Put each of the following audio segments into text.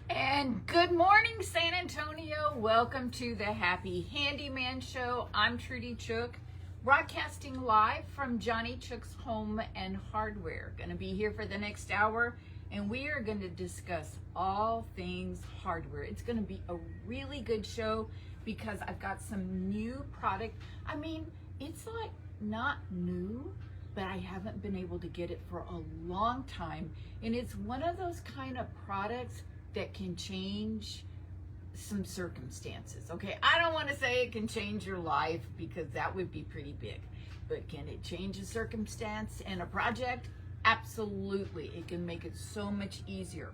And good morning, San Antonio. Welcome to the Happy Handyman Show. I'm Trudy Chouke, broadcasting live from Johnnie Chouke's Home and Hardware. Going to be here for the next hour, and we are going to discuss all things hardware. It's going to be a really good show because I've got some new product. I mean, it's like not new, but I haven't been able to get it for a long time. And it's one of those kind of products that can change some circumstances, okay? I don't want to say it can change your life because that would be pretty big, but can it change a circumstance and a project? Absolutely. It can make it so much easier.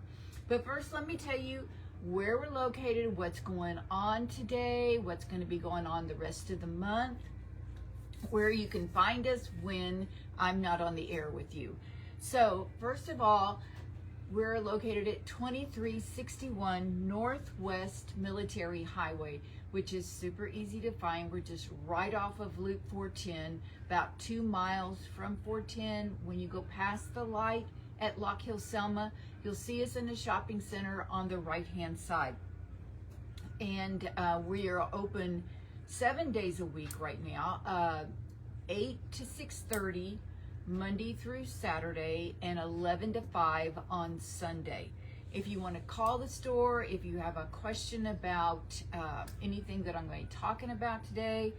But first, let me tell you where we're located, what's going on today, what's going to be going on the rest of the month, where you can find us when I'm not on the air with you. So, first of all, we're located at 2361 Northwest Military Highway, which is super easy to find. We're just right off of Loop 410, about 2 miles from 410. When you go past the light at Lock Hill, Selma, you'll see us in the shopping center on the right-hand side. And we are open 7 days a week right now, 8 to 6:30. Monday through Saturday, and 11 to 5 on Sunday. If you want to call the store, if you have a question about anything that I'm going to be talking about today,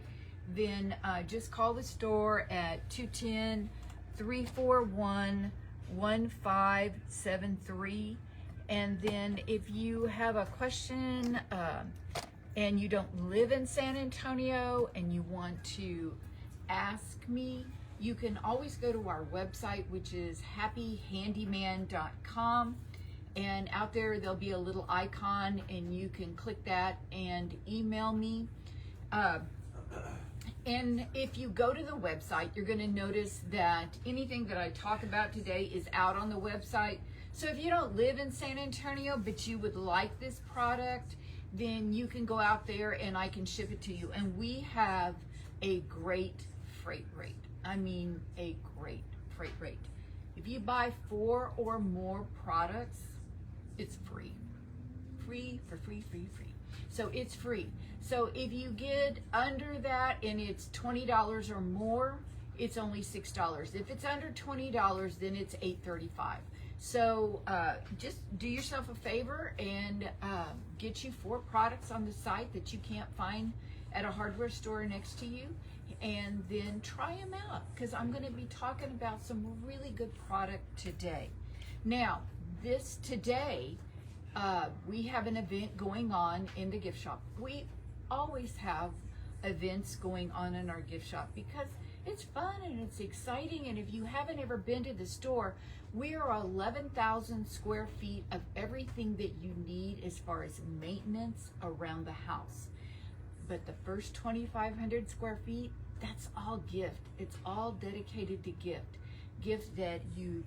then just call the store at 210-341-1573. And then if you have a question and you don't live in San Antonio and you want to ask me, you can always go to our website, which is happyhandyman.com, and out there there'll be a little icon and you can click that and email me. And if you go to the website, you're going to notice that anything that I talk about today is out on the website. So if you don't live in San Antonio but you would like this product, then you can go out there and I can ship it to you. And we have a great freight rate. I mean, a great freight rate. If you buy 4 or more products, it's free. Free. So it's free. So if you get under that and it's $20 or more, it's only $6. If it's under $20, then it's $8.35. So just do yourself a favor and get you 4 products on the site that you can't find at a hardware store next to you, and then try them out, because I'm going to be talking about some really good product today. Now, today, we have an event going on in the gift shop. We always have events going on in our gift shop because it's fun and it's exciting, and if you haven't ever been to the store, we are 11,000 square feet of everything that you need as far as maintenance around the house. But the first 2,500 square feet, that's all gift. It's all dedicated to gift. Gift that you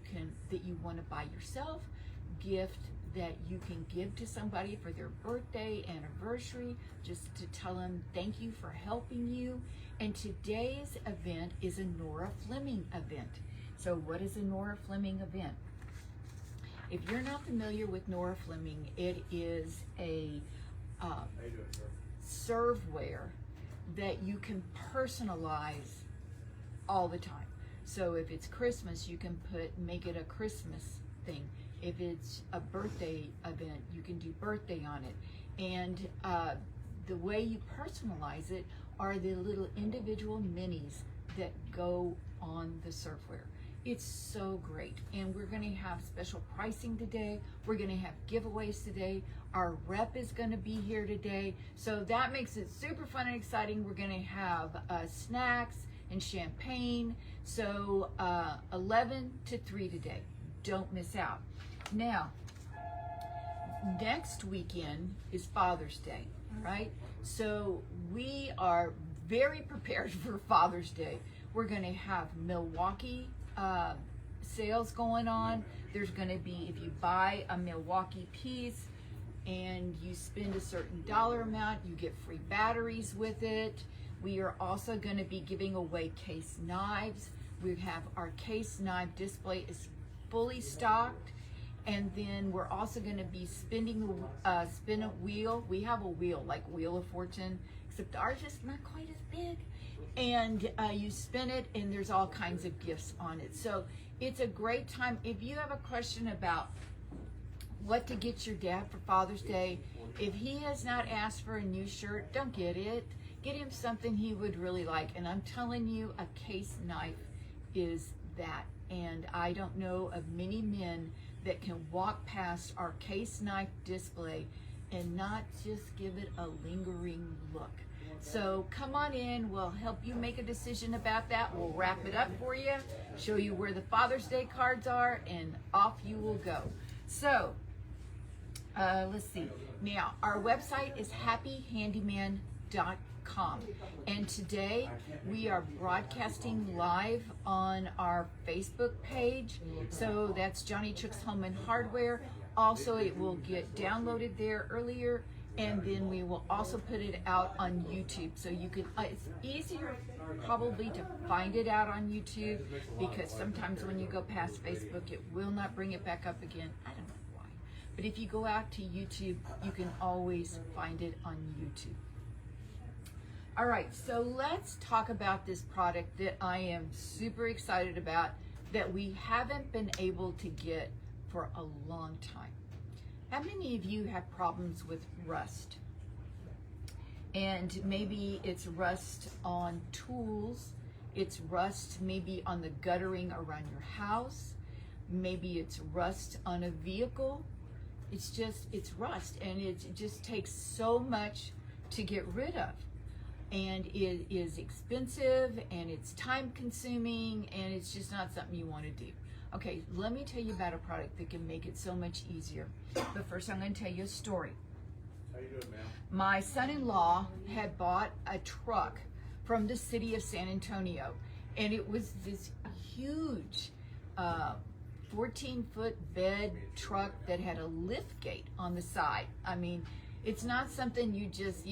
want to buy yourself, gift that you can give to somebody for their birthday, anniversary, just to tell them thank you for helping you. And today's event is a Nora Fleming event. So what is a Nora Fleming event? If you're not familiar with Nora Fleming, it is a serveware that you can personalize all the time. So if it's Christmas, you can make it a Christmas thing. If it's a birthday event, you can do birthday on it. And the way you personalize it are the little individual minis that go on the serveware. It's so great. And we're going to have special pricing today. We're going to have giveaways today. Our rep is going to be here today. So that makes it super fun and exciting. We're going to have snacks and champagne. So 11 to 3 today. Don't miss out. Now, next weekend is Father's Day, right? So we are very prepared for Father's Day. We're going to have Milwaukee sales going on. There's going to be, if you buy a Milwaukee piece and you spend a certain dollar amount, you get free batteries with it. We are also going to be giving away case knives. We have our case knife display is fully stocked, And then we're also going to be spin a wheel. We have a wheel, like Wheel of Fortune, except ours is not quite as big. And you spin it, and there's all kinds of gifts on it. So it's a great time. If you have a question about what to get your dad for Father's Day, if he has not asked for a new shirt, don't get it. Get him something he would really like. And I'm telling you, a case knife is that. And I don't know of many men that can walk past our case knife display and not just give it a lingering look. So come on in, we'll help you make a decision about that. We'll wrap it up for you, show you where the Father's Day cards are, and off you will go. So, let's see. Now, our website is happyhandyman.com. And today we are broadcasting live on our Facebook page. So that's Johnnie Chouke's Home and Hardware. Also, it will get downloaded there earlier, and then we will also put it out on YouTube. So you can, it's easier probably to find it out on YouTube, because sometimes when you go past Facebook, it will not bring it back up again. I don't know why. But if you go out to YouTube, you can always find it on YouTube. All right, so let's talk about this product that I am super excited about, that we haven't been able to get for a long time. How many of you have problems with rust? And maybe it's rust on tools, it's rust maybe on the guttering around your house, maybe it's rust on a vehicle. It's rust, and it just takes so much to get rid of. And it is expensive, and it's time consuming, and it's just not something you want to do. Okay, let me tell you about a product that can make it so much easier. But first I'm going to tell you a story. How you doing, ma'am? My son-in-law had bought a truck from the city of San Antonio, and it was this huge 14-foot bed truck that had a lift gate on the side. I mean, it's not something you just,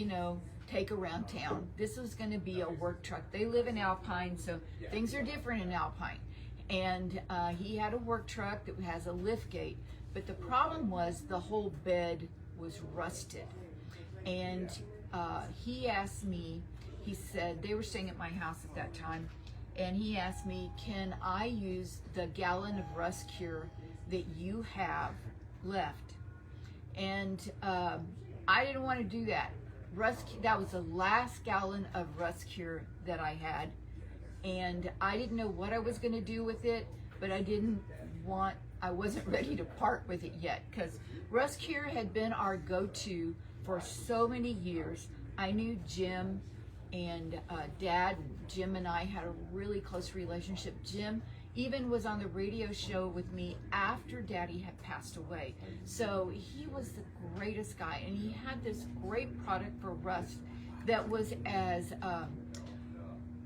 take around town. This was going to be a work truck. They live in Alpine, so things are different in Alpine. And he had a work truck that has a lift gate, but the problem was the whole bed was rusted. And he asked me, he said, they were staying at my house at that time, and he asked me, can I use the gallon of rust cure that you have left? And I didn't want to do that. That was the last gallon of rust cure that I had, and I didn't know what I was going to do with it, but I wasn't ready to part with it yet, because rust cure had been our go-to for so many years. I knew Jim and Dad. Jim and I had a really close relationship. Jim even was on the radio show with me after Daddy had passed away. So he was the greatest guy, and he had this great product for rust that was as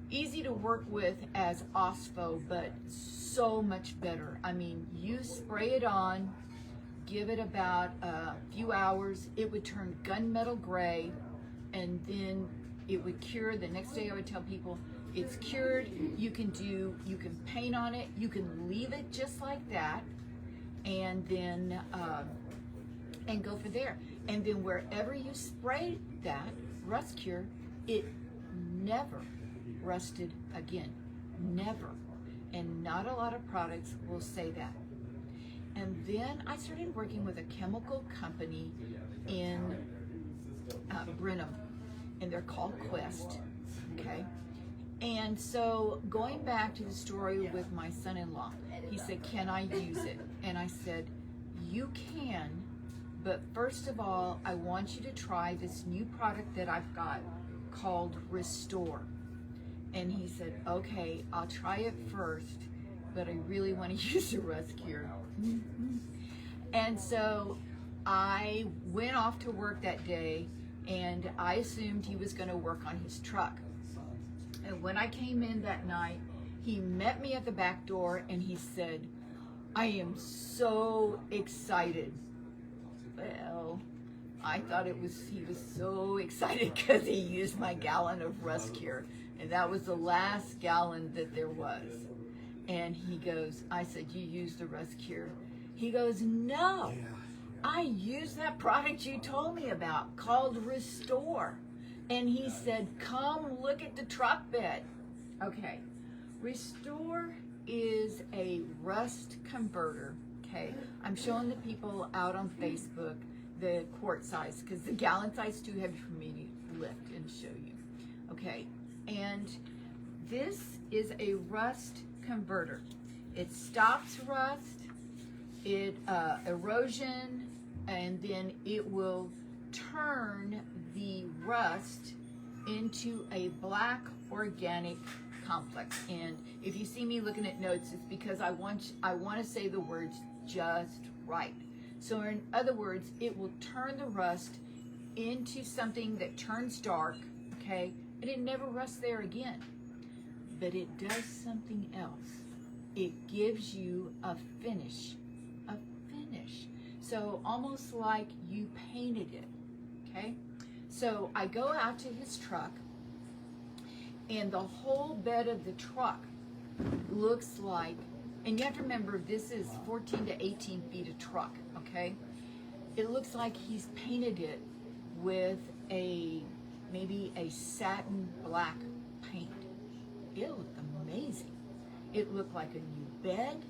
easy to work with as Ospo, but so much better. I mean, you spray it on, give it about a few hours, it would turn gunmetal gray, and then it would cure. The next day I would tell people, it's cured. You can paint on it. You can leave it just like that, and then and go for there. And then wherever you spray that rust cure, it never rusted again, never. And not a lot of products will say that. And then I started working with a chemical company in Brenham, and they're called Quest. Okay. And so going back to the story with my son-in-law, he said, can I use it? And I said, you can, but first of all, I want you to try this new product that I've got called Restore. And he said, okay, I'll try it first, but I really want to use the rust cure. And so I went off to work that day, and I assumed he was going to work on his truck. And when I came in that night, he met me at the back door, and he said, I am so excited. Well, I thought he was so excited because he used my gallon of rust cure, and that was the last gallon that there was. And he goes, I said, you used the rust cure? He goes, no, I use that product you told me about called Restore. And he said, come look at the truck bed. Okay, Restore is a rust converter. Okay, I'm showing the people out on Facebook the quart size because the gallon size is too heavy for me to lift and show you. Okay, and this is a rust converter. It stops rust, erosion, and then it will turn the rust into a black organic complex. And if you see me looking at notes, it's because I want to say the words just right. So in other words, it will turn the rust into something that turns dark, okay? And it never rusts there again. But it does something else. It gives you a finish. So almost like you painted it, okay? So I go out to his truck, and the whole bed of the truck looks like, and you have to remember, this is 14 to 18 feet of truck, okay? It looks like he's painted it with maybe a satin black paint. It looked amazing. It looked like a new bed.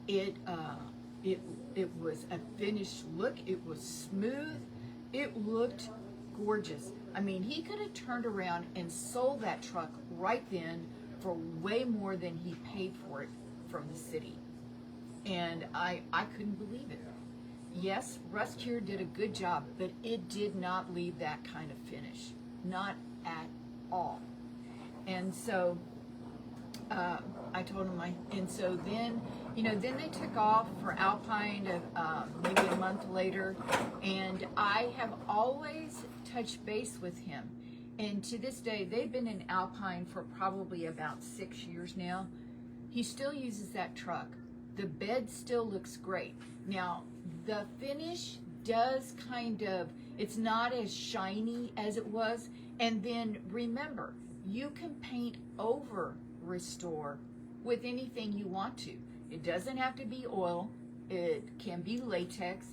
It was a finished look. It was smooth. It looked gorgeous. I mean, he could have turned around and sold that truck right then for way more than he paid for it from the city. And I couldn't believe it. Yes, Rust Cure did a good job, but it did not leave that kind of finish. Not at all. And so I told him, and so then, then they took off for Alpine maybe a month later, and I have always touched base with him. And to this day, they've been in Alpine for probably about 6 years now. He still uses that truck. The bed still looks great. Now, the finish does it's not as shiny as it was. And then remember, you can paint over Restore with anything you want to. It doesn't have to be oil. It can be latex,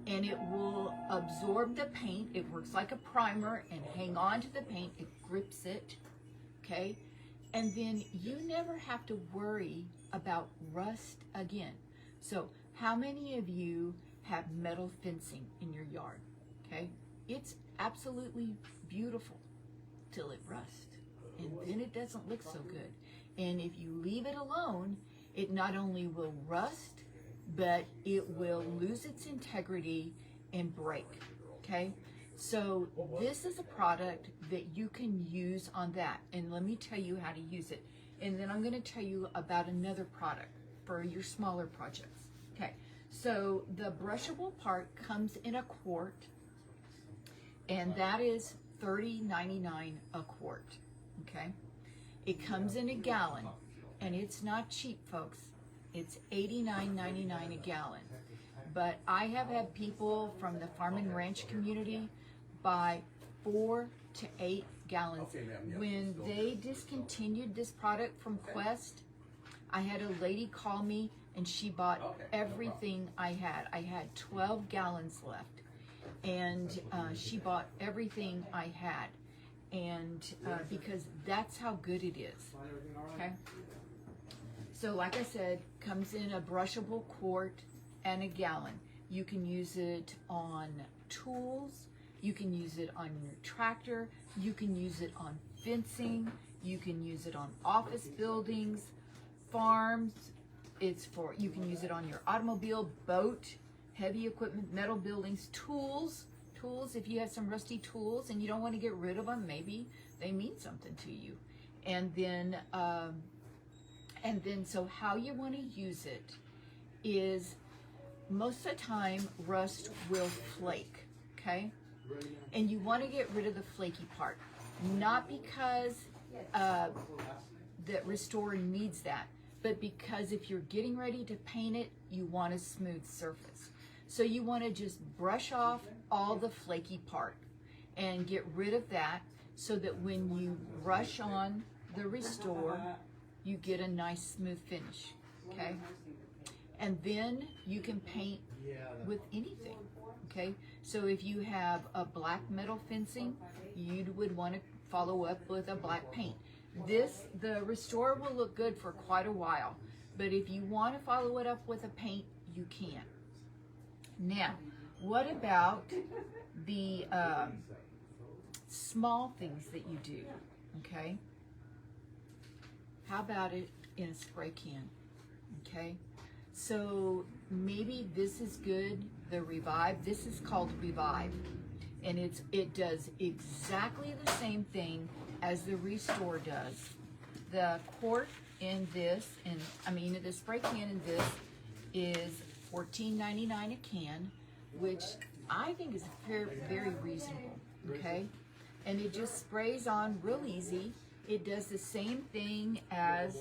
and it will absorb the paint. It works like a primer and hang on to the paint. It grips it, okay? And then you never have to worry about rust again. So how many of you have metal fencing in your yard, okay? It's absolutely beautiful till it rusts, and then it doesn't look so good. And if you leave it alone, it not only will rust, but it will lose its integrity and break, okay? So this is a product that you can use on that. And let me tell you how to use it. And then I'm gonna tell you about another product for your smaller projects. Okay, so the brushable part comes in a quart, and that is $30.99 a quart, okay? It comes in a gallon, and it's not cheap, folks. It's $89.99 a gallon. But I have had people from the farm and ranch community buy 4 to 8 gallons. When they discontinued this product from Quest, I had a lady call me and she bought everything I had. I had 12 gallons left, and she bought everything I had, and because that's how good it is, okay? So like I said, comes in a brushable quart and a gallon. You can use it on tools, you can use it on your tractor, you can use it on fencing, you can use it on office buildings, farms. You can use it on your automobile, boat, heavy equipment, metal buildings, tools, if you have some rusty tools and you don't want to get rid of them, maybe they mean something to you. And then so how you want to use it is, most of the time rust will flake, okay? And you want to get rid of the flaky part, not because that Restore needs that, but because if you're getting ready to paint it, you want a smooth surface. So you want to just brush off all the flaky part and get rid of that, so that when you brush on the Restore, you get a nice smooth finish, okay? And then you can paint with anything, okay? So if you have a black metal fencing, you would want to follow up with a black paint. The Restore will look good for quite a while, but if you want to follow it up with a paint, you can. Now, what about the small things that you do, okay? How about it in a spray can, okay? So maybe this is good, the Revive. This is called Revive, and it does exactly the same thing as the Restore does. The quart in this, the spray can in this is $14.99 a can, which I think is very reasonable, okay? And it just sprays on real easy. It does the same thing as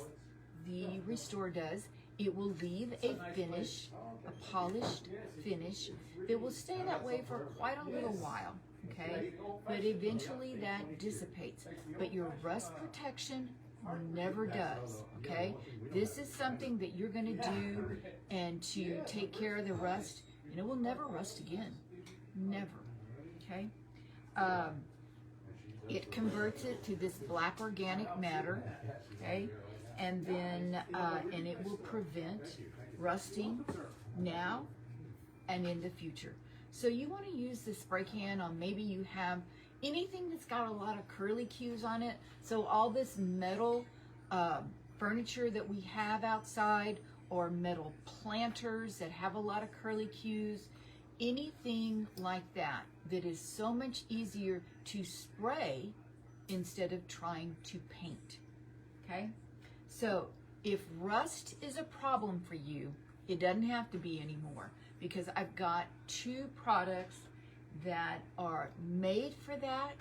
the Restore does. It will leave a finish, a polished finish that will stay that way for quite a little while, okay? But eventually that dissipates. But your rust protection never does, okay? This is something that you're gonna do and to take care of the rust, and it will never rust again, never, okay? It converts it to this black organic matter, okay? And then, and it will prevent rusting now and in the future. So you want to use the spray can on, maybe you have anything that's got a lot of curly cues on it. So all this metal furniture that we have outside, or metal planters that have a lot of curly cues, anything like that, that is so much easier to spray instead of trying to paint, okay? So if rust is a problem for you, it doesn't have to be anymore, because I've got 2 products that are made for that,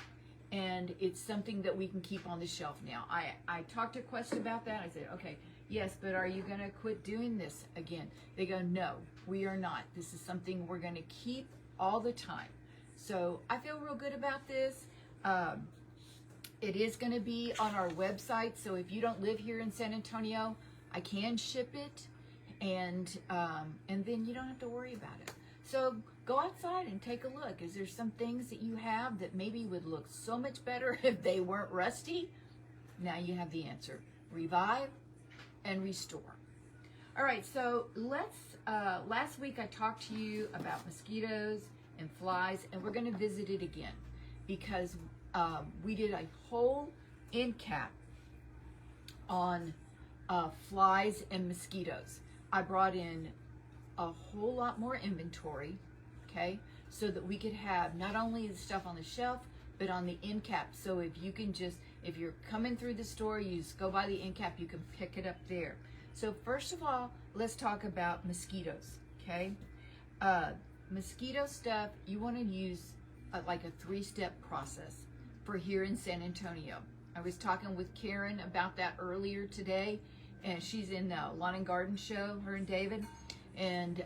and it's something that we can keep on the shelf now. I talked to Quest about that. I said, okay, yes, but are you gonna quit doing this again? They go, no, we are not. This is something we're gonna keep all the time. So I feel real good about this. It is going to be on our website, so if you don't live here in San Antonio, I can ship it, and then you don't have to worry about it. So go outside and take a look. Is there some things that you have that maybe would look so much better if they weren't rusty? Now you have the answer. Revive and Restore. All right, so let's, last week I talked to you about mosquitoes and flies, and we're going to visit it again, because we did a whole end cap on flies and mosquitoes. I brought in a whole lot more inventory, okay, so that we could have not only the stuff on the shelf, but on the end cap. So if you can just, if you're coming through the store, you just go by the end cap, you can pick it up there. So first of all, let's talk about mosquitoes, okay? Mosquito stuff, you want to use like a 3-step process for here in San Antonio. I was talking with Karen about that earlier today, and she's in the Lawn and Garden show, her and David, and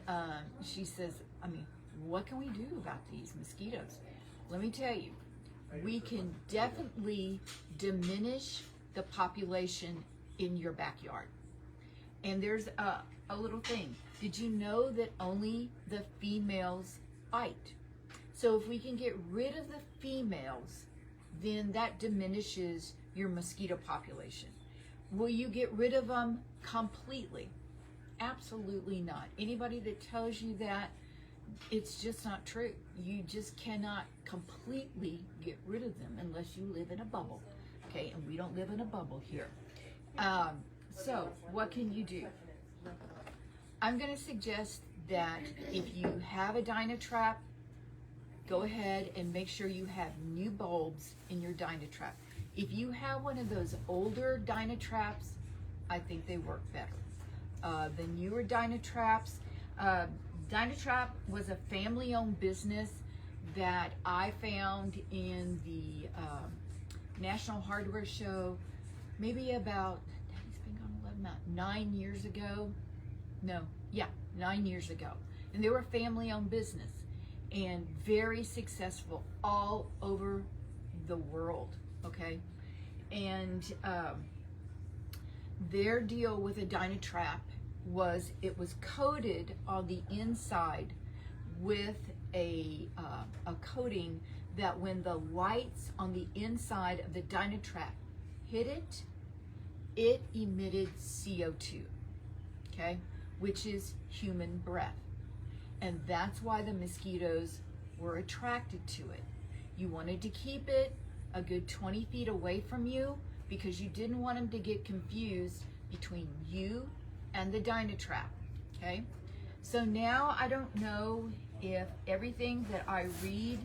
she says, I mean, what can we do about these mosquitoes? Let me tell you, we can definitely diminish the population in your backyard. And there's a little thing. Did you know that only the females bite? So if we can get rid of the females, then that diminishes your mosquito population. Will you get rid of them completely? Absolutely not. Anybody that tells you that, it's just not true. You just cannot completely get rid of them unless you live in a bubble, okay? And we don't live in a bubble here. So what can you do? I'm going to suggest that if you have a Dynatrap, go ahead and make sure you have new bulbs in your Dynatrap. If you have one of those older Dynatraps, I think they work better. The newer Dynatraps, Dynatrap was a family-owned business that I found in the National Hardware Show maybe about, Daddy's been gone 11 months, 9 years ago. No, yeah, 9 years ago. And they were a family-owned business and very successful all over the world, okay? And their deal with a Dynatrap was it was coated on the inside with a coating that when the lights on the inside of the Dynatrap hit it, it emitted CO2, okay, which is human breath. And that's why the mosquitoes were attracted to it. You wanted to keep it a good 20 feet away from you because you didn't want them to get confused between you and the Dynatrap, okay? So now I don't know if everything that I read,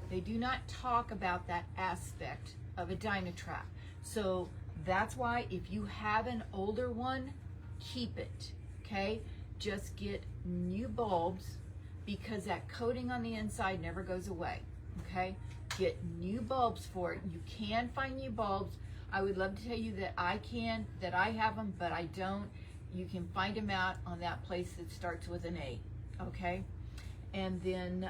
they do not talk about that aspect of a Dynatrap. So that's why if you have an older one, keep it, okay? Just get new bulbs because that coating on the inside never goes away, okay? Get new bulbs for it. You can find new bulbs. I would love to tell you that I have them, but I don't. You can find them out on that place that starts with an A, okay? And then,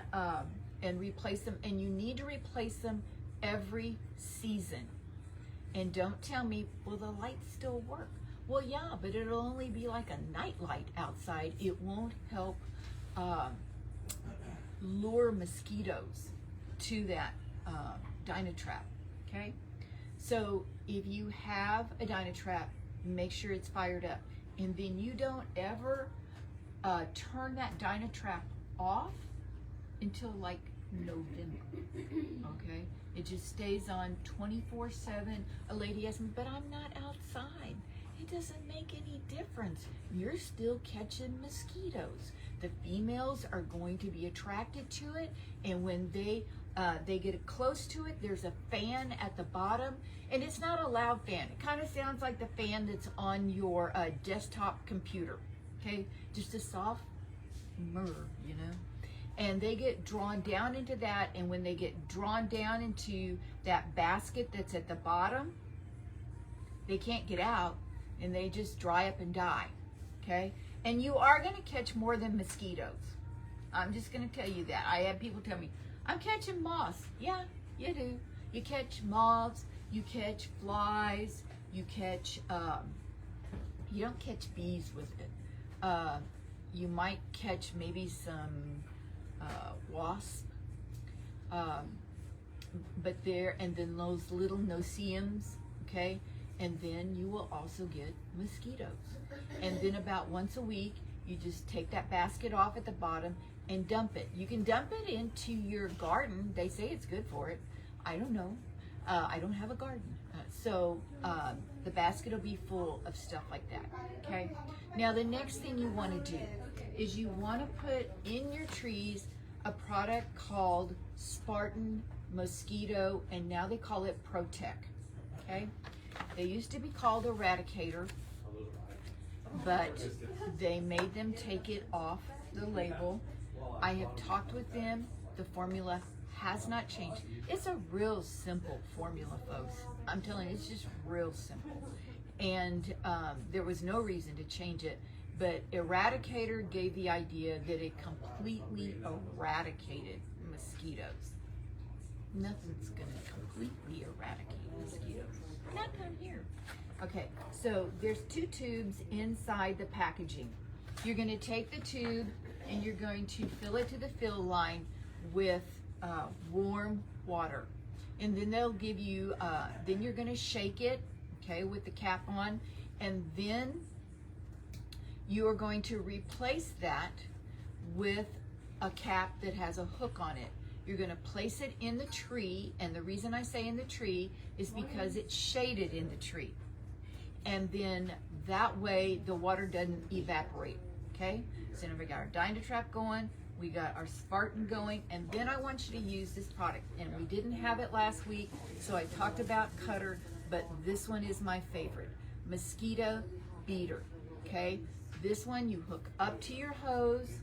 and replace them, and you need to replace them every season. And don't tell me, well, the lights still work. Well, yeah, but it'll only be like a night light outside. It won't help lure mosquitoes to that Dynatrap, okay? So if you have a Dynatrap, make sure it's fired up. And then you don't ever turn that Dynatrap off until like November, okay? It just stays on 24/7. A lady asked me, but I'm not outside. It doesn't make any difference. You're still catching mosquitoes. The females are going to be attracted to it, and when they get close to it, there's a fan at the bottom, and it's not a loud fan. It kind of sounds like the fan that's on your desktop computer, okay? Just a soft murr, you know? And they get drawn down into that, and when they get drawn down into that basket that's at the bottom, they can't get out, and they just dry up and die, okay? And you are going to catch more than mosquitoes. I'm just going to tell you that. I have people tell me, I'm catching moths. Yeah, you do. You catch moths, you catch flies, you catch, you don't catch bees with it. You might catch maybe some wasp, but and then those little no-see-ums, okay? And then you will also get mosquitoes. And then about once a week, you just take that basket off at the bottom and dump it. You can dump it into your garden. They say it's good for it. I don't know. I don't have a garden. So the basket will be full of stuff like that, okay? Now the next thing you want to do is you want to put in your trees a product called Spartan Mosquito, and now they call it Protect, okay? They used to be called Eradicator, but they made them take it off the label. I have talked with them. The formula has not changed. It's a real simple formula, folks. I'm telling you, it's just real simple. And there was no reason to change it, but Eradicator gave the idea that it completely eradicated mosquitoes. Nothing's gonna completely eradicate mosquitoes. Not down here. Okay, so there's 2 tubes inside the packaging. You're gonna take the tube and you're going to fill it to the fill line with warm water. And then they'll give you, then you're gonna shake it, okay, with the cap on, and then you are going to replace that with a cap that has a hook on it. You're gonna place it in the tree, and the reason I say in the tree is because it's shaded in the tree. And then that way the water doesn't evaporate, okay? So now we got our Dynatrap going, we got our Spartan going, and then I want you to use this product. And we didn't have it last week, so I talked about Cutter, but this one is my favorite. Mosquito Beater, okay? This one you hook up to your hose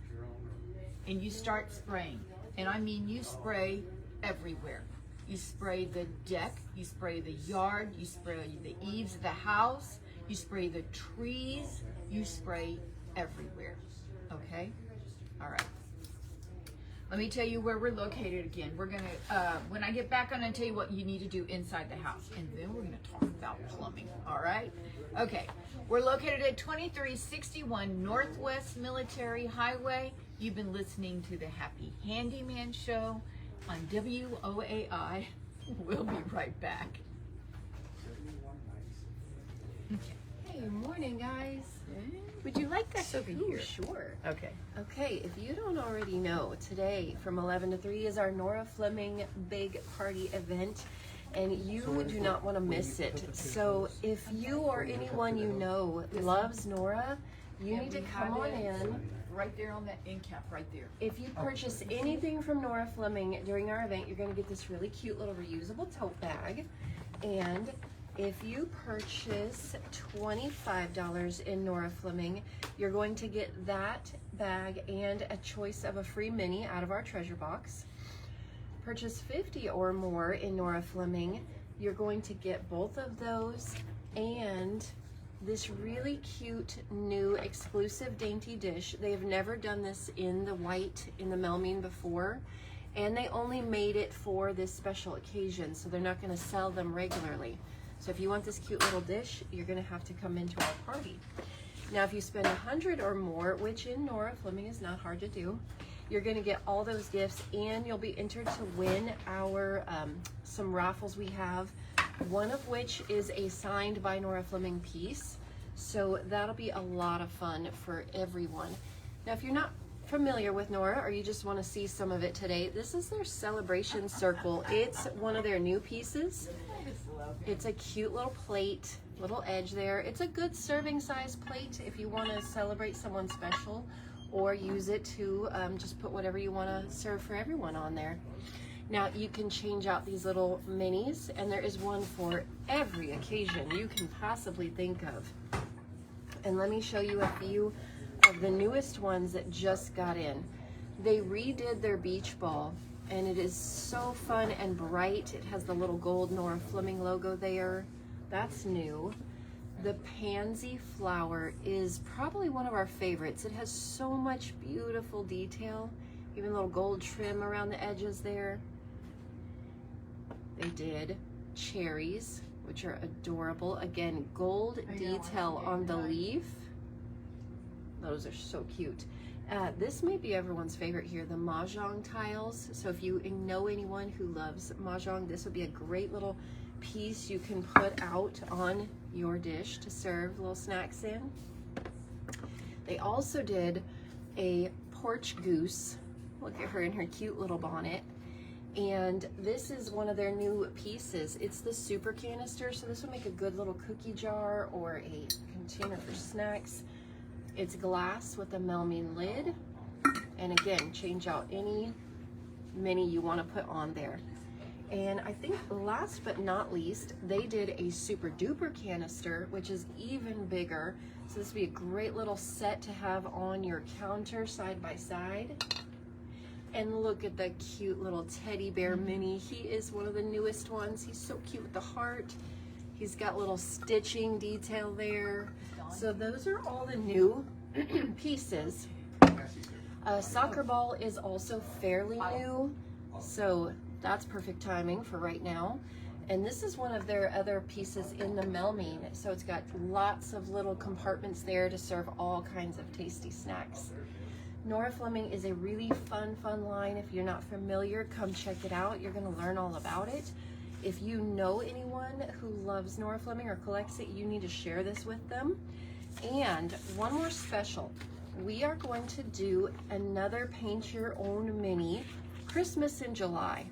and you start spraying. And I mean, you spray everywhere. You spray the deck, you spray the yard, you spray the eaves of the house, you spray the trees, you spray everywhere, okay? All right. Let me tell you where we're located again. We're gonna, when I get back, I'm gonna tell you what you need to do inside the house, and then we're gonna talk about plumbing, all right? Okay, we're located at 2361 Northwest Military Highway. You've been listening to the Happy Handyman Show on WOAI. We'll be right back. Okay. Hey, morning, guys. Would you like us over Ooh, here? sure. Okay. Okay, if you don't already know, today from 11 to 3 is our Nora Fleming Big Party event, and you do not want to miss it. So if you or anyone you know loves Nora, you need to come on in. Right there on that end cap, right there. If you purchase anything from Nora Fleming during our event, you're going to get this really cute little reusable tote bag. And if you purchase $25 in Nora Fleming, you're going to get that bag and a choice of a free mini out of our treasure box. Purchase 50 or more in Nora Fleming, you're going to get both of those and this really cute new exclusive dainty dish. They've never done this in the white in the Melmine before, and they only made it for this special occasion, so they're not going to sell them regularly. So if you want this cute little dish, you're going to have to come into our party. Now if you spend 100 or more, which in Nora Fleming is not hard to do, you're going to get all those gifts, and you'll be entered to win our some raffles we have, one of which is a signed by Nora Fleming piece. So that'll be a lot of fun for everyone. Now if you're not familiar with Nora, or you just want to see some of it today, this is their celebration circle. It's one of their new pieces. It's a cute little plate, little edge there. It's a good serving size plate if you want to celebrate someone special, or use it to just put whatever you want to serve for everyone on there. Now you can change out these little minis, and there is one for every occasion you can possibly think of. And let me show you a few of the newest ones that just got in. They redid their beach ball, and it is so fun and bright. It has the little gold Nora Fleming logo there. That's new. The pansy flower is probably one of our favorites. It has so much beautiful detail, even a little gold trim around the edges there. They did cherries, which are adorable. Again, gold detail on the leaf. Those are so cute. This may be everyone's favorite here, the mahjong tiles. So if you know anyone who loves mahjong, this would be a great little piece you can put out on your dish to serve little snacks in. They also did a porch goose. Look at her in her cute little bonnet. And this is one of their new pieces. It's the super canister, so this would make a good little cookie jar or a container for snacks. It's glass with a Melmine lid, and again, change out any mini you want to put on there. And I think last but not least, they did a super duper canister, which is even bigger. So this would be a great little set to have on your counter side by side. And look at the cute little teddy bear mini. He is one of the newest ones. He's so cute with the heart. He's got little stitching detail there. So those are all the new pieces. Soccer ball is also fairly new, so that's perfect timing for right now. And this is one of their other pieces in the Melmine. So it's got lots of little compartments there to serve all kinds of tasty snacks. Nora Fleming is a really fun line. If you're not familiar, come check it out. You're going to learn all about it. If you know anyone who loves Nora Fleming or collects it, you need to share this with them. And one more special. We are going to do another Paint Your Own Mini Christmas in July.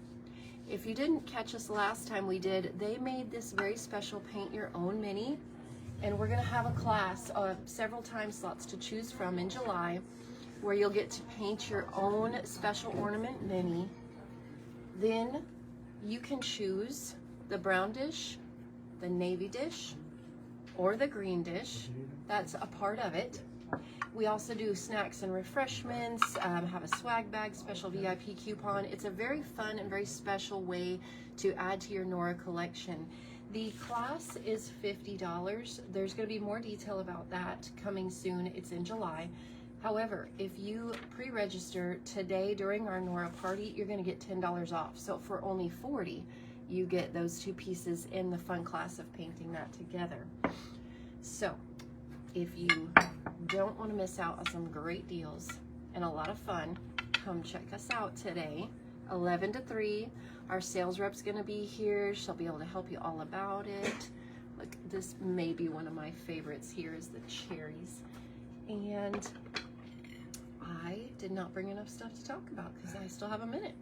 If you didn't catch us last time we did, they made this very special Paint Your Own Mini. And we're going to have a class of several time slots to choose from in July, where you'll get to paint your own special ornament mini. Then you can choose the brown dish, the navy dish, or the green dish. That's a part of it. We also do snacks and refreshments, have a swag bag, special VIP coupon. It's a very fun and very special way to add to your Nora collection. The class is $50. There's going to be more detail about that coming soon. It's in July. However, if you pre-register today during our Nora party, you're going to get $10 off. So for only $40, you get those 2 pieces in the fun class of painting that together. So if you don't want to miss out on some great deals and a lot of fun, come check us out today, 11 to 3. Our sales rep's going to be here. She'll be able to help you all about it. Look, this may be one of my favorites here is the cherries. And I did not bring enough stuff to talk about because I still have a minute.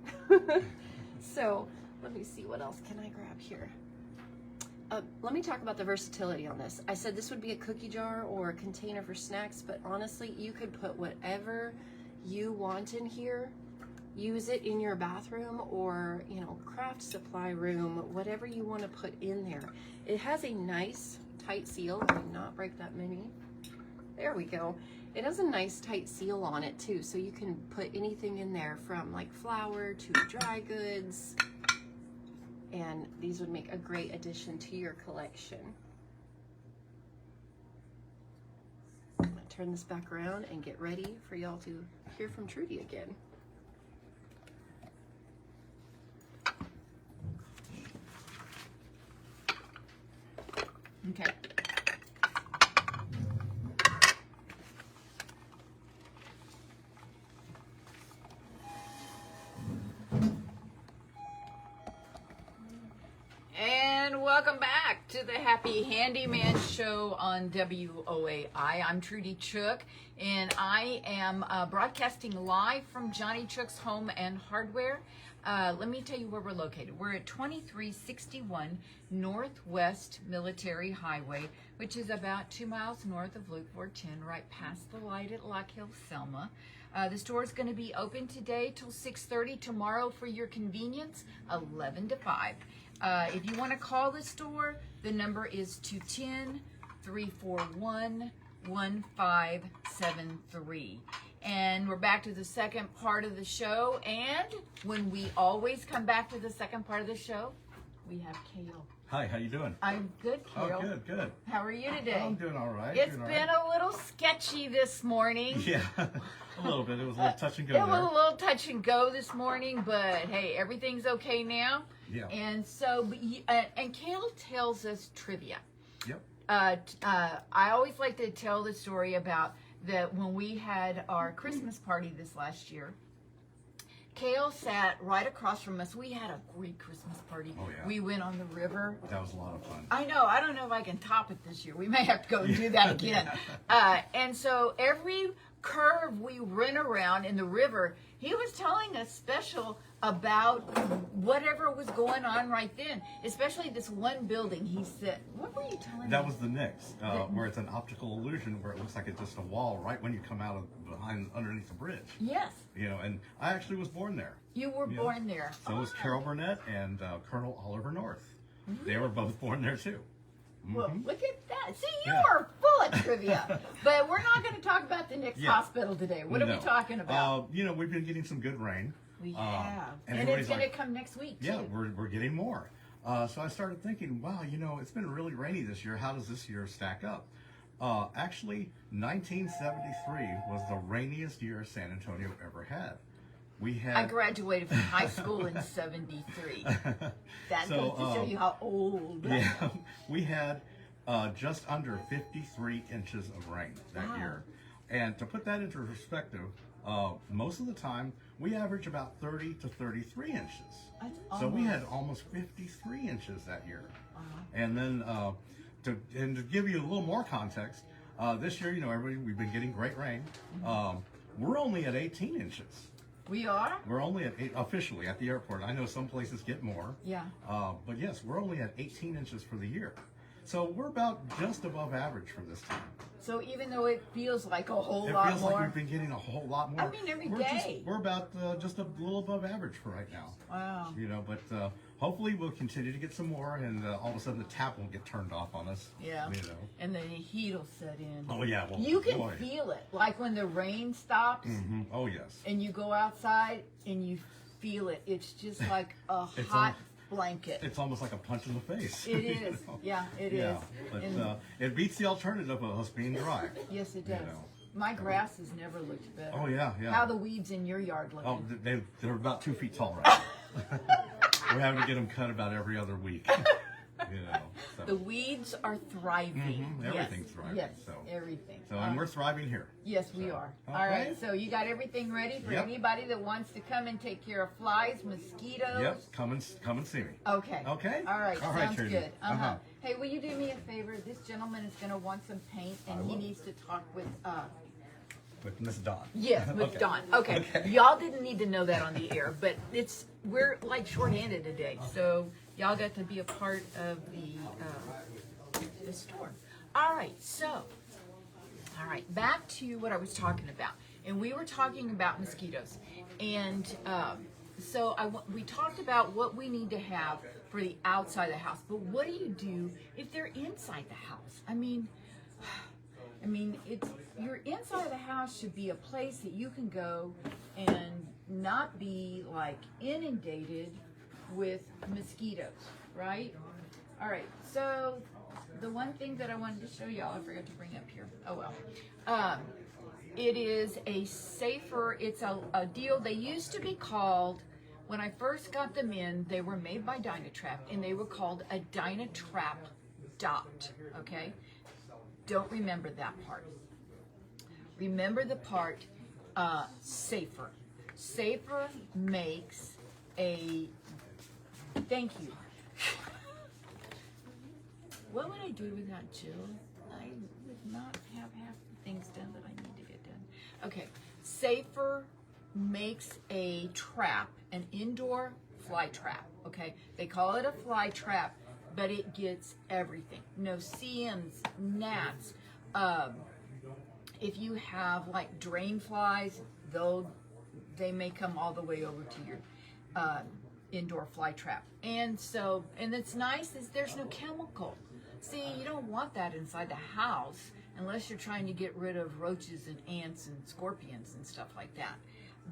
So let me see, what else can I grab here? Let me talk about the versatility on this. I said this would be a cookie jar or a container for snacks, but honestly, you could put whatever you want in here. Use it in your bathroom or, you know, craft supply room, whatever you want to put in there. It has a nice tight seal. Let me not break that mini. There we go. It has a nice tight seal on it too, so you can put anything in there from like flour to dry goods. And these would make a great addition to your collection. I'm gonna turn this back around and get ready for y'all to hear from Trudy again. Okay. And welcome back to the Happy Handyman Show on WOAI. I'm Trudy Chouke, and I am broadcasting live from Johnny Chouke's Home and Hardware. Let me tell you where we're located. We're at 2361 Northwest Military Highway, which is about 2 miles north of Loop 410, right past the light at Lock Hill, Selma. The store is going to be open today till 6:30, tomorrow for your convenience, 11 to 5. If you want to call the store, the number is 210-341-1573. And we're back to the second part of the show. And when we always come back to the second part of the show, we have Kale. Hi, how you doing? I'm good, Kale. Oh, good. How are you today? I'm doing all right. It's been a little sketchy this morning. Yeah, a little bit. It was a little touch and go It was a little touch and go this morning, but hey, everything's okay now. Yeah. And so, and Kale tells us trivia. Yep. I always like to tell the story about that when we had our Christmas party this last year. Kale sat right across from us. We had a great Christmas party. Oh, yeah. We went on the river. That was a lot of fun. I know. I don't know if I can top it this year. We may have to go and do that again. And so every curve we went around in the river, he was telling us special about whatever was going on right then, especially this one building. He said, what were you telling me? That was the Knicks, where it's an optical illusion where it looks like it's just a wall right when you come out of underneath the bridge. Yes. You know, and I actually was born there. You were born there. So was Carol Burnett and Colonel Oliver North. Mm-hmm. They were both born there too. Well, look at that. See, you are full of trivia. But we're not going to talk about the Knicks Hospital today. What are we talking about? You know, we've been getting some good rain. We have. And it's going to come next week, too. Yeah, we're getting more. So I started thinking, wow, you know, it's been really rainy this year. How does this year stack up? Actually, 1973 was the rainiest year San Antonio ever had. I graduated from high school in 73. That goes to show you how old. Yeah, we had just under 53 inches of rain that year. And to put that into perspective, most of the time we average about 30 to 33 inches. So we had almost 53 inches that year. And then to give you a little more context, this year, you know, we've been getting great rain. We're only at 18 inches. We are? We're only at 8 officially at the airport. I know some places get more. Yeah. But yes, we're only at 18 inches for the year. So we're about just above average for this time. So even though it feels like a whole lot more. It feels like we've been getting a whole lot more. I mean, every day. We're about just a little above average for right now. Wow. You know, but hopefully we'll continue to get some more, and all of a sudden the tap won't get turned off on us. Yeah. You know. And the heat will set in. Oh yeah. Well, you can feel it, like when the rain stops. Mm-hmm. Oh yes. And you go outside and you feel it. It's just like a hot blanket. It's almost like a punch in the face. It is. Yeah, it is. But it beats the alternative of us being dry. Yes, it does. You know. My grass has never looked better. Oh yeah, yeah. How the weeds in your yard looking? Oh, they're about 2 feet tall right now. We're having to get them cut about every other week. You know, so. The weeds are thriving. Everything's thriving. Yes, So. everything. So, and we're thriving here. Yes, we are. Okay. All right, so you got everything ready for anybody that wants to come and take care of flies, mosquitoes? Yep, come and see me. Okay. Okay? All right, All right, sounds Trudy. good. Uh-huh. Hey, will you do me a favor? This gentleman is going to want some paint, and he needs to talk with With Miss Dawn. yes, with Okay. Dawn. Okay. Y'all didn't need to know that on the air, but we're like shorthanded today, so y'all got to be a part of the store. All right, back to what I was talking about, and we were talking about mosquitoes, and we talked about what we need to have for the outside of the house, but what do you do if they're inside the house? I mean, it's your inside of the house should be a place that you can go and not be like inundated with mosquitoes, right? All right, so the one thing that I wanted to show y'all, I forgot to bring up here. Oh well. It is a safer, it's a deal. They used to be called, when I first got them in, they were made by Dynatrap, and they were called a Dynatrap Dot, okay? Don't remember that part. Remember the part, safer. Safer makes a, thank you. What would I do without Jill? I would not have half the things done that I need to get done. Okay, safer makes a trap, an indoor fly trap, okay? They call it a fly trap, but it gets everything. No-see-ums, gnats. If you have like drain flies, they may come all the way over to your indoor fly trap. And it's nice is there's no chemical. See, you don't want that inside the house unless you're trying to get rid of roaches and ants and scorpions and stuff like that.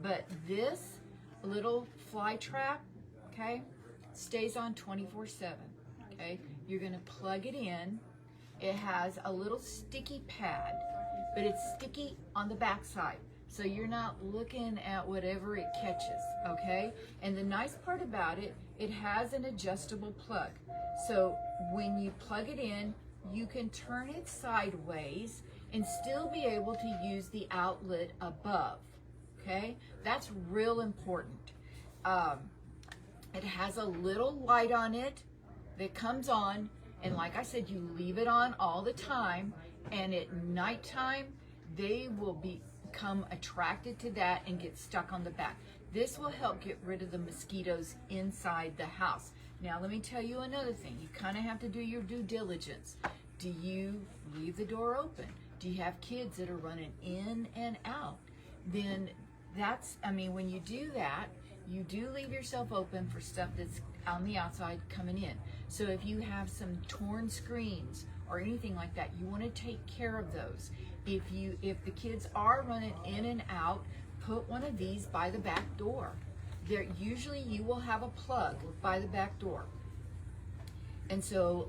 But this little fly trap, okay, stays on 24/7, okay? You're gonna plug it in. It has a little sticky pad, but it's sticky on the back side. So you're not looking at whatever it catches, okay? And the nice part about it, it has an adjustable plug. So when you plug it in, you can turn it sideways and still be able to use the outlet above, okay? That's real important. It has a little light on it that comes on, and like I said, you leave it on all the time, and at nighttime, they will become attracted to that and get stuck on the back. This will help get rid of the mosquitoes inside the house. Now, let me tell you another thing. You kind of have to do your due diligence. Do you leave the door open? Do you have kids that are running in and out? Then when you do that, you do leave yourself open for stuff that's on the outside coming in. So if you have some torn screens or anything like that, you want to take care of those. If the kids are running in and out, put one of these by the back door. Usually you will have a plug by the back door. And so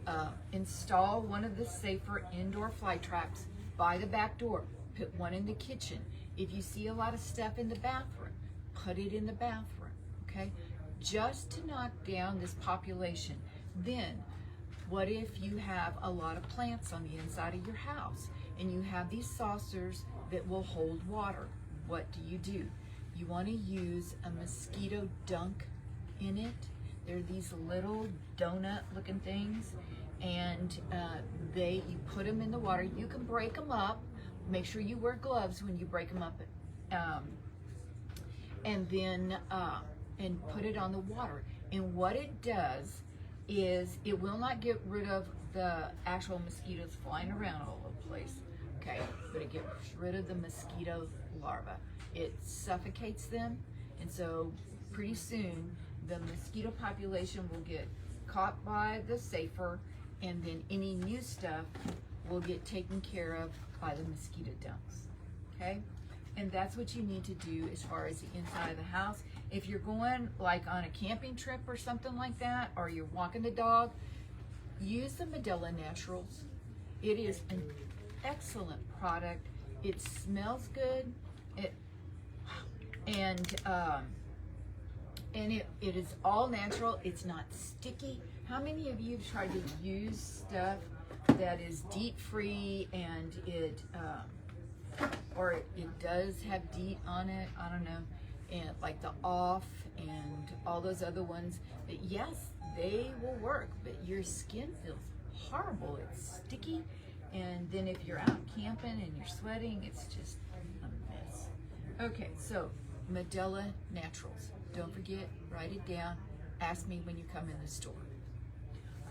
install one of the safer indoor fly traps by the back door. Put one in the kitchen. If you see a lot of stuff in the bathroom, put it in the bathroom, okay? Just to knock down this population. Then, what if you have a lot of plants on the inside of your house and you have these saucers that will hold water? What do? You want to use a mosquito dunk in it. They're these little donut looking things, and you put them in the water. You can break them up. Make sure you wear gloves when you break them up, and then put it on the water. And what it does is it will not get rid of the actual mosquitoes flying around all over the place, okay? But it gets rid of the mosquito larvae. It suffocates them, and so pretty soon the mosquito population will get caught by the safer, and then any new stuff will get taken care of by the mosquito dunks, okay? And that's what you need to do as far as the inside of the house. If you're going like on a camping trip or something like that, or you're walking the dog, use the Medela Naturals. It is an excellent product. It smells good. And it is all natural. It's not sticky. How many of you have tried to use stuff that is DEET free and it does have DEET on it? I don't know, and like the Off and all those other ones. But yes, they will work. But your skin feels horrible. It's sticky, and then if you're out camping and you're sweating, it's just a mess. Okay, so Medela Naturals. Don't forget, write it down. Ask me when you come in the store.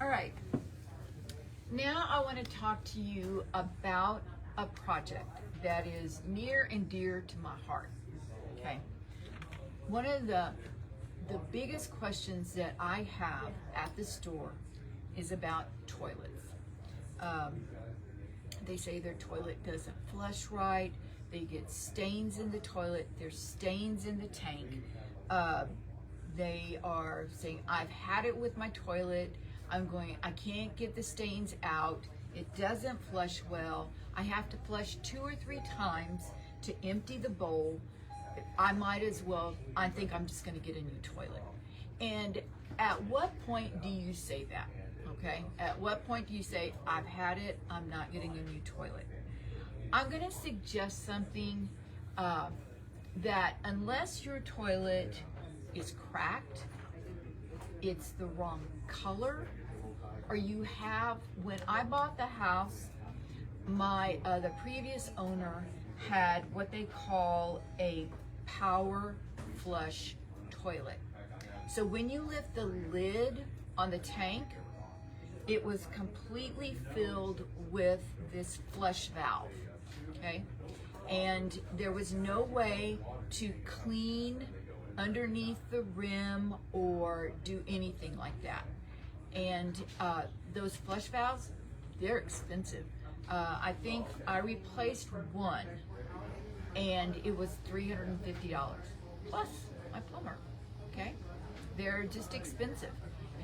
All right. Now I want to talk to you about a project that is near and dear to my heart. Okay. One of the biggest questions that I have at the store is about toilets. They say their toilet doesn't flush right. They get stains in the toilet. There's stains in the tank. They are saying, I've had it with my toilet. I can't get the stains out. It doesn't flush well. I have to flush 2 or 3 times to empty the bowl. I think I'm just gonna get a new toilet. And at what point do you say that? Okay, at what point do you say, I've had it, I'm not getting a new toilet? I'm gonna suggest something that unless your toilet is cracked, it's the wrong color, or when I bought the house, the previous owner had what they call a power flush toilet. So when you lift the lid on the tank, it was completely filled with this flush valve, okay? And there was no way to clean underneath the rim or do anything like that. And those flush valves, they're expensive. I think I replaced one and it was $350 plus my plumber, okay? They're just expensive.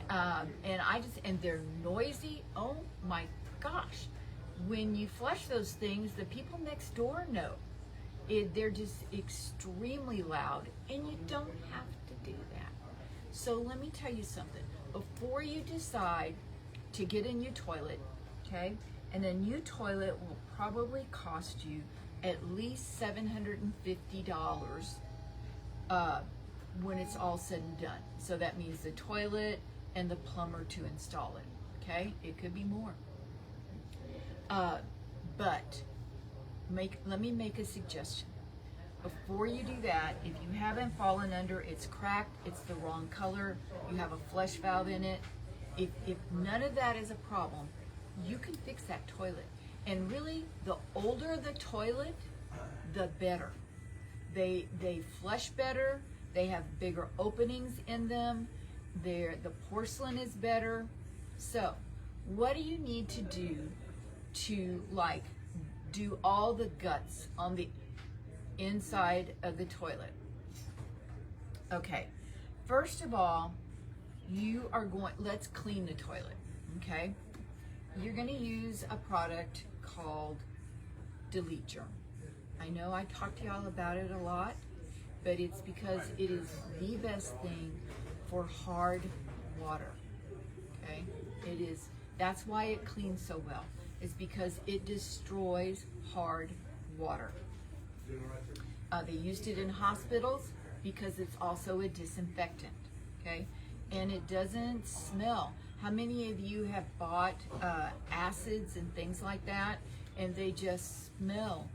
And they're noisy. Oh my gosh. When you flush those things, the people next door know. They're just extremely loud, and you don't have to do that. So let me tell you something. Before you decide to get a new toilet, okay, and a new toilet will probably cost you at least $750 when it's all said and done. So that means the toilet and the plumber to install it, okay? It could be more. But let me make a suggestion. Before you do that, if you haven't fallen under, it's cracked, it's the wrong color, you have a flush valve in it, if none of that is a problem, you can fix that toilet. And really, the older the toilet, the better. They flush better, they have bigger openings in them, the porcelain is better. So, what do you need to do to do all the guts on the inside of the toilet? Okay, first of all, let's clean the toilet, okay? You're gonna use a product called Delete Germ. I know I talk to y'all about it a lot, but it's because it is the best thing for hard water, okay? That's why it cleans so well, is because it destroys hard water. They used it in hospitals because it's also a disinfectant, okay? And it doesn't smell. How many of you have bought acids and things like that, and they just smell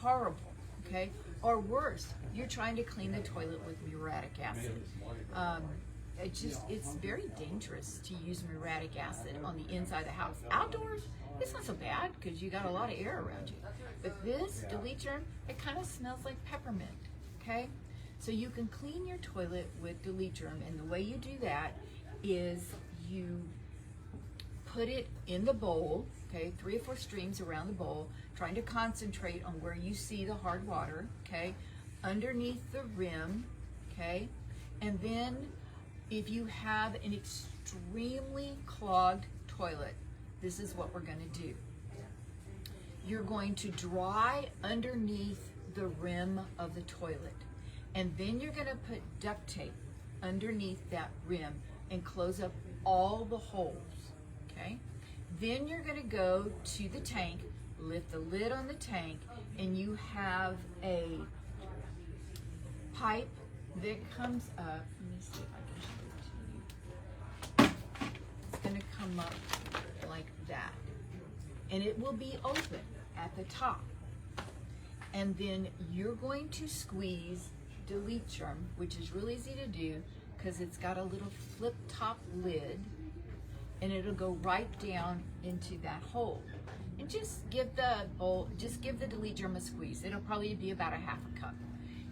horrible, okay? Or worse, you're trying to clean the toilet with muriatic acid. It's very dangerous to use muriatic acid on the inside of the house. Outdoors, it's not so bad because you got a lot of air around you. But this Delete Germ, it kind of smells like peppermint, okay? So you can clean your toilet with Delete Germ, and the way you do that is you put it in the bowl, okay, 3 or 4 streams around the bowl, trying to concentrate on where you see the hard water, okay, underneath the rim, okay, and then if you have an extremely clogged toilet, this is what we're going to do. you're going to dry underneath the rim of the toilet. And then you're gonna put duct tape underneath that rim and close up all the holes, okay? Then you're gonna go to the tank, lift the lid on the tank, and you have a pipe that comes up. Let me see if I can show it to you. It's gonna come up like that. And it will be open at the top. And then you're going to squeeze delete germ, which is really easy to do because it's got a little flip top lid, and it'll go right down into that hole. And just give the delete germ a squeeze. It'll probably be about a half a cup.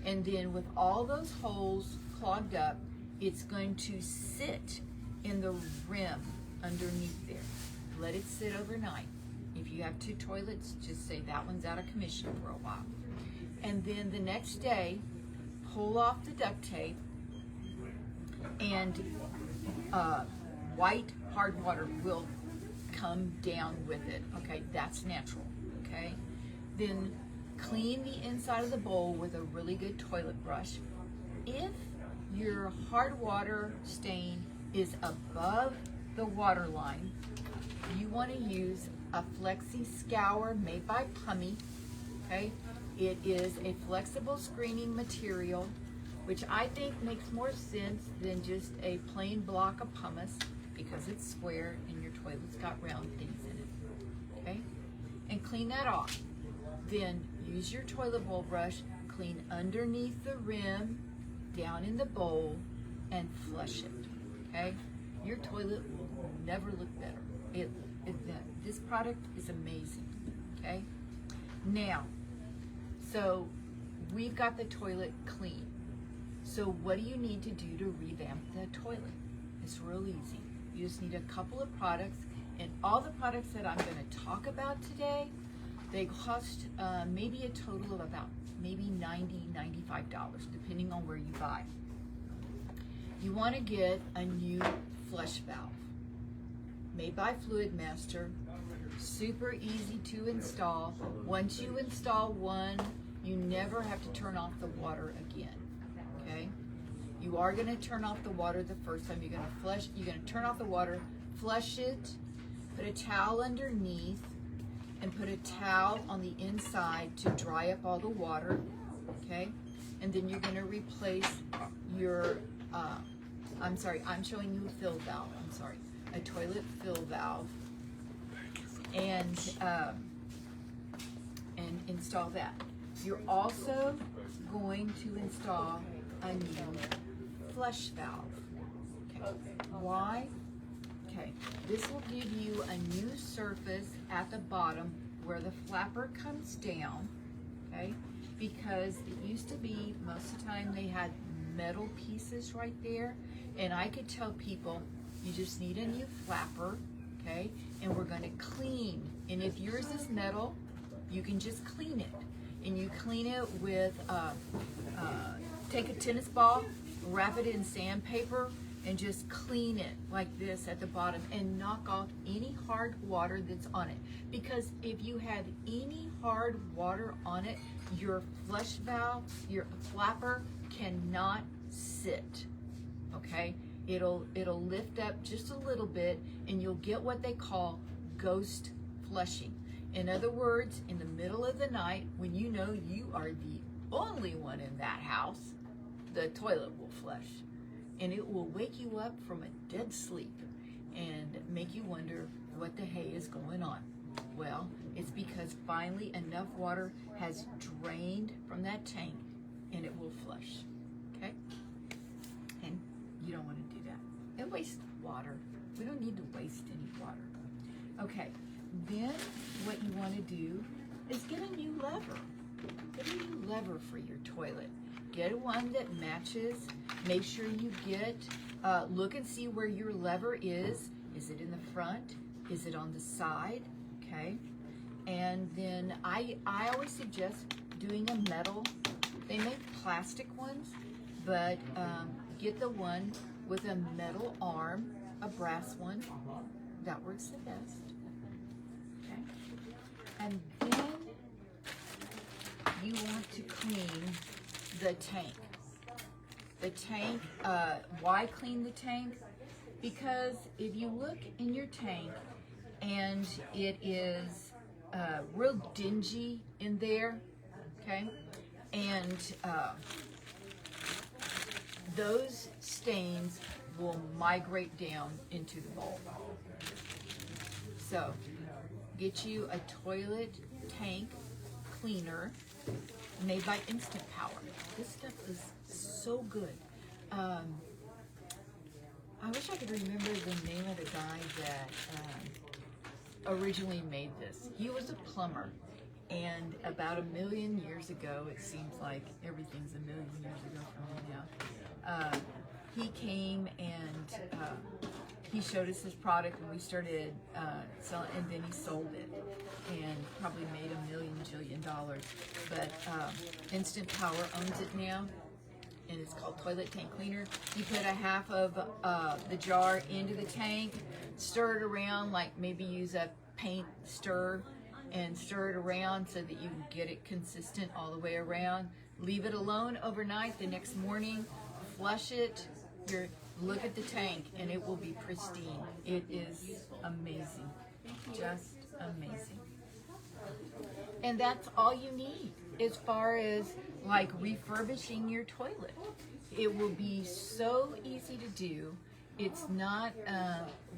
And then with all those holes clogged up, it's going to sit in the rim underneath there. Let it sit overnight. If you have 2 toilets, just say that one's out of commission for a while. And then the next day, pull off the duct tape, and white hard water will come down with it. Okay, that's natural. Okay, then clean the inside of the bowl with a really good toilet brush. If your hard water stain is above the water line, you want to use a flexi scour made by Pummy. Okay, it is a flexible screening material, which I think makes more sense than just a plain block of pumice because it's square and your toilet's got round things in it. Okay, and clean that off. Then use your toilet bowl brush, clean underneath the rim, down in the bowl, and flush it. Okay, your toilet will never look better. This product is amazing. Okay, now, so we've got the toilet clean. So what do you need to do to revamp the toilet? It's real easy. You just need a couple of products, and all the products that I'm going to talk about today, they cost maybe a total of about maybe $90, $95, depending on where you buy. You want to get a new flush valve made by Fluid Master. Super easy to install. Once you install one, you never have to turn off the water again. Okay? You are going to turn off the water the first time. You're going to turn off the water, flush it, put a towel underneath, and put a towel on the inside to dry up all the water. Okay? And then you're going to replace your I'm showing you a fill valve. A toilet fill valve, and install that. You're also going to install a new flush valve. Okay. Why? Okay. This will give you a new surface at the bottom where the flapper comes down. Okay. Because it used to be most of the time they had metal pieces right there, and I could tell people, you just need a new flapper, okay? And we're going to clean. And if yours is metal, you can just clean it. And you clean it with, take a tennis ball, wrap it in sandpaper, and just clean it like this at the bottom and knock off any hard water that's on it. Because if you have any hard water on it, your flush valve, your flapper cannot sit, okay? It'll lift up just a little bit, and you'll get what they call ghost flushing. In other words, in the middle of the night, when you know you are the only one in that house, the toilet will flush. And it will wake you up from a dead sleep and make you wonder what the hay is going on. Well, it's because finally enough water has drained from that tank, and it will flush, okay? And you don't want to do that. It wastes water. We don't need to waste any water. Okay, then what you want to do is get a new lever. Get a new lever for your toilet. Get one that matches. Make sure you get, look and see where your lever is. Is it in the front? Is it on the side? Okay. And then I always suggest doing a metal. They make plastic ones, but get the one with a metal arm, a brass one. That works the best. Okay. And then you want to clean the tank. The tank, why clean the tank? Because if you look in your tank and it is real dingy in there, okay, and those stains will migrate down into the bowl. So get you a toilet tank cleaner made by Instant Power. This stuff is so good. I wish I could remember the name of the guy that originally made this. He was a plumber, and about 1 million years ago, it seems like everything's 1 million years ago from now, he came and he showed us his product, and we started selling, and then he sold it and probably made $1 million jillion. But Instant Power owns it now, and it's called Toilet Tank Cleaner. You put a half of the jar into the tank, stir it around, like maybe use a paint stir and stir it around so that you can get it consistent all the way around. Leave it alone overnight. The next morning, flush it. Look at the tank, and it will be pristine. It is amazing, just amazing. And that's all you need as far as like refurbishing your toilet. It will be so easy to do. It's not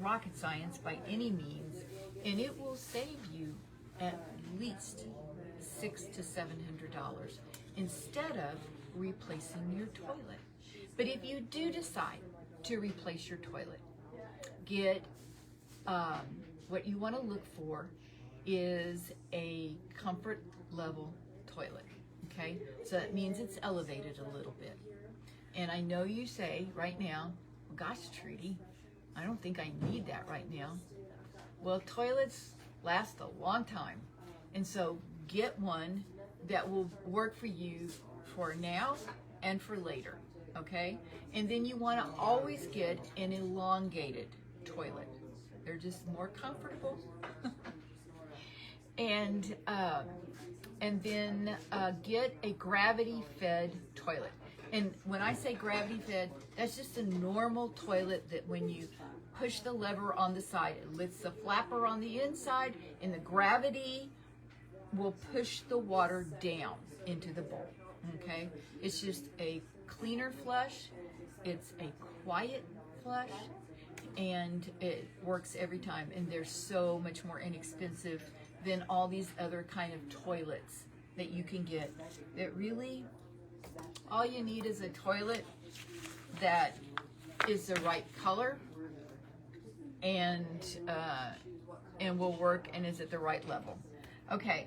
rocket science by any means, and it will save you at least $600 to $700 instead of replacing your toilet. But if you do decide to replace your toilet, get what you want to look for is a comfort level toilet. Okay, so that means it's elevated a little bit. And I know you say right now, well, gosh, Trudy, I don't think I need that right now. Well, toilets last a long time, and so get one that will work for you for now and for later. Okay, and then you want to always get an elongated toilet. They're just more comfortable. And then get a gravity-fed toilet. And when I say gravity-fed, that's just a normal toilet that when you push the lever on the side, it lifts the flapper on the inside, and the gravity will push the water down into the bowl. Okay, it's just a cleaner flush. It's a quiet flush, and it works every time. And they're so much more inexpensive than all these other kind of toilets that you can get. That really, all you need is a toilet that is the right color and will work and is at the right level. Okay.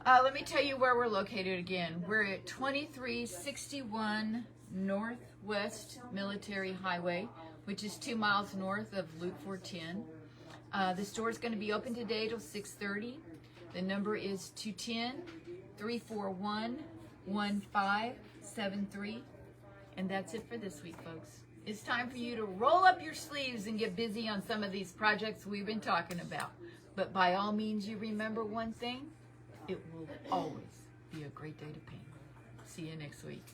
Let me tell you where we're located again. We're at 2361 Northwest Military Highway, which is 2 miles north of Loop 410. The store is going to be open today till 6:30. The number is 210-341-1573. And that's it for this week, folks. It's time for you to roll up your sleeves and get busy on some of these projects we've been talking about. But by all means, you remember one thing. It will always be a great day to paint. See you next week.